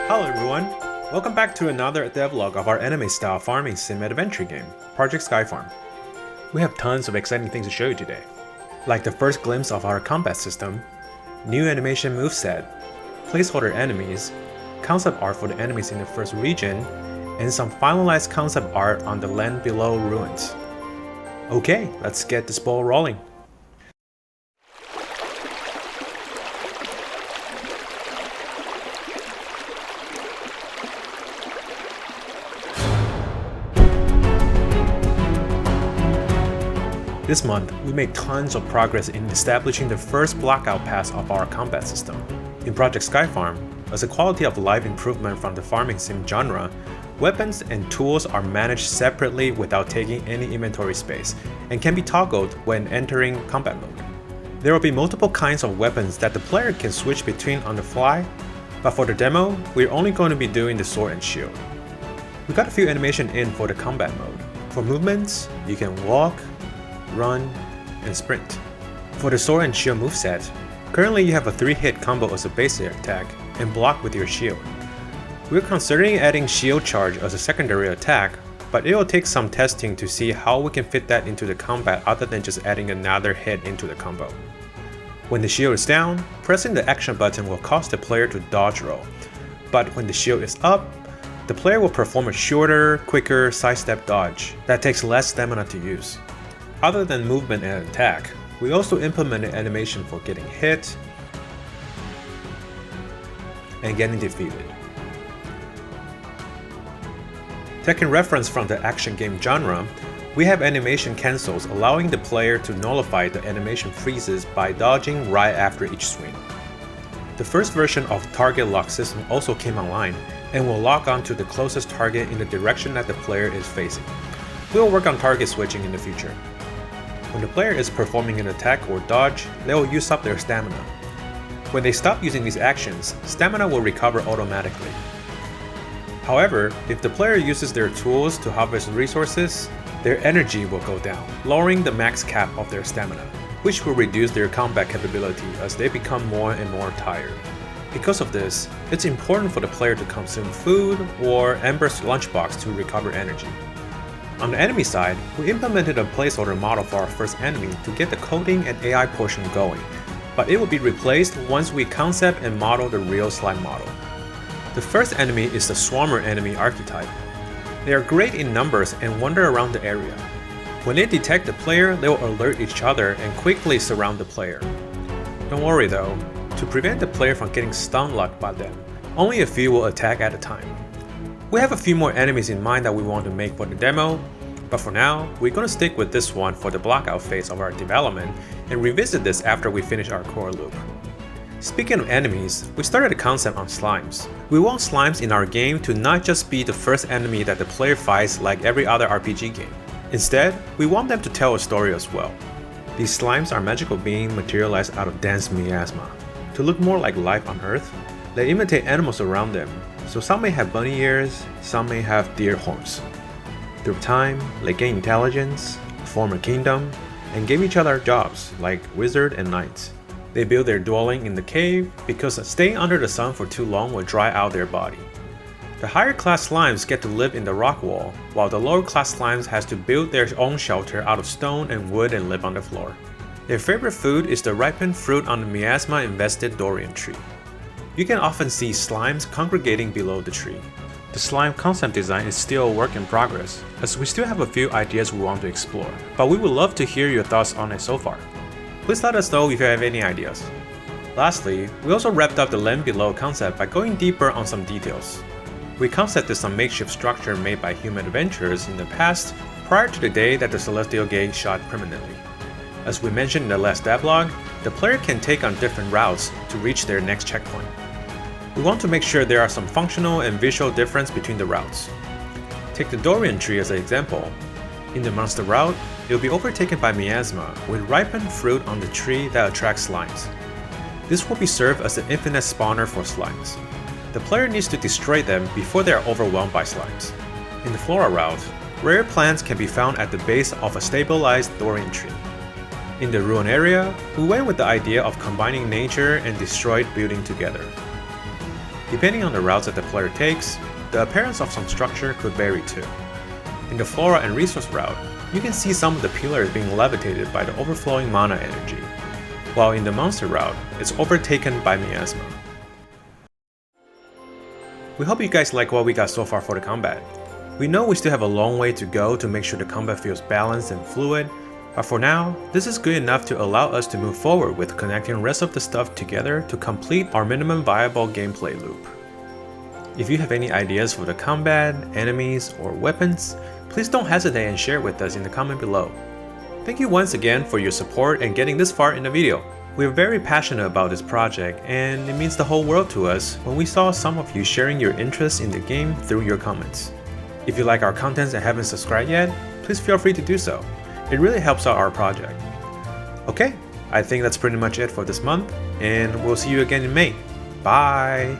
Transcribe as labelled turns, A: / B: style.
A: Hello everyone! Welcome back to another devlog of our anime-style farming sim adventure game, Project Skyfarm. We have tons of exciting things to show you today, like the first glimpse of our combat system, new animation moveset, placeholder enemies, concept art for the enemies in the first region, and some finalized concept art on the land below ruins. Okay, let's get this ball rolling. This month, we made tons of progress in establishing the first blockout pass of our combat system. In Project Skyfarm, as a quality of life improvement from the farming sim genre, weapons and tools are managed separately without taking any inventory space, and can be toggled when entering combat mode. There will be multiple kinds of weapons that the player can switch between on the fly, but for the demo, we're only going to be doing the sword and shield. We got a few animation in for the combat mode. For movements, you can walk, run, and sprint. For the sword and shield moveset, currently you have a 3-hit combo as a basic attack and block with your shield. We're considering adding shield charge as a secondary attack, but it will take some testing to see how we can fit that into the combat other than just adding another hit into the combo. When the shield is down, pressing the action button will cause the player to dodge roll, but when the shield is up, the player will perform a shorter, quicker sidestep dodge that takes less stamina to use. Other than movement and attack, we also implemented animation for getting hit and getting defeated. Taking reference from the action game genre, we have animation cancels allowing the player to nullify the animation freezes by dodging right after each swing. The first version of target lock system also came online and will lock onto the closest target in the direction that the player is facing. We'll work on target switching in the future. When the player is performing an attack or dodge, they will use up their stamina. When they stop using these actions, stamina will recover automatically. However, if the player uses their tools to harvest resources, their energy will go down, lowering the max cap of their stamina, which will reduce their combat capability as they become more and more tired. Because of this, it's important for the player to consume food or Ember's lunchbox to recover energy. On the enemy side, we implemented a placeholder model for our first enemy to get the coding and AI portion going, but it will be replaced once we concept and model the real slime model. The first enemy is the Swarmer enemy archetype. They are great in numbers and wander around the area. When they detect the player, they will alert each other and quickly surround the player. Don't worry though, to prevent the player from getting stun-locked by them, only a few will attack at a time. We have a few more enemies in mind that we want to make for the demo, but for now, we're going to stick with this one for the blockout phase of our development and revisit this after we finish our core loop. Speaking of enemies, we started a concept on slimes. We want slimes in our game to not just be the first enemy that the player fights like every other RPG game. Instead, we want them to tell a story as well. These slimes are magical beings materialized out of dense miasma. To look more like life on Earth, they imitate animals around them. So some may have bunny ears, some may have deer horns. Through time, they gain intelligence, form a kingdom, and give each other jobs like wizard and knights. They build their dwelling in the cave because staying under the sun for too long will dry out their body. The higher class slimes get to live in the rock wall, while the lower class slimes has to build their own shelter out of stone and wood and live on the floor. Their favorite food is the ripened fruit on the miasma-invested durian tree. You can often see slimes congregating below the tree. The slime concept design is still a work in progress, as we still have a few ideas we want to explore, but we would love to hear your thoughts on it so far. Please let us know if you have any ideas. Lastly, we also wrapped up the land below concept by going deeper on some details. We concepted some makeshift structure made by human adventurers in the past, prior to the day that the Celestial Gate shot permanently. As we mentioned in the last devlog, the player can take on different routes to reach their next checkpoint. We want to make sure there are some functional and visual difference between the routes. Take the durian tree as an example. In the monster route, it will be overtaken by miasma with ripened fruit on the tree that attracts slimes. This will be served as an infinite spawner for slimes. The player needs to destroy them before they are overwhelmed by slimes. In the flora route, rare plants can be found at the base of a stabilized durian tree. In the ruin area, we went with the idea of combining nature and destroyed building together. Depending on the routes that the player takes, the appearance of some structure could vary too. In the Flora and Resource route, you can see some of the pillars being levitated by the overflowing mana energy, while in the Monster route, it's overtaken by miasma. We hope you guys like what we got so far for the combat. We know we still have a long way to go to make sure the combat feels balanced and fluid, but for now, this is good enough to allow us to move forward with connecting the rest of the stuff together to complete our minimum viable gameplay loop. If you have any ideas for the combat, enemies, or weapons, please don't hesitate and share with us in the comment below. Thank you once again for your support and getting this far in the video. We are very passionate about this project, and it means the whole world to us when we saw some of you sharing your interest in the game through your comments. If you like our content and haven't subscribed yet, please feel free to do so. It really helps out our project. Okay, I think that's pretty much it for this month, and we'll see you again in May. Bye!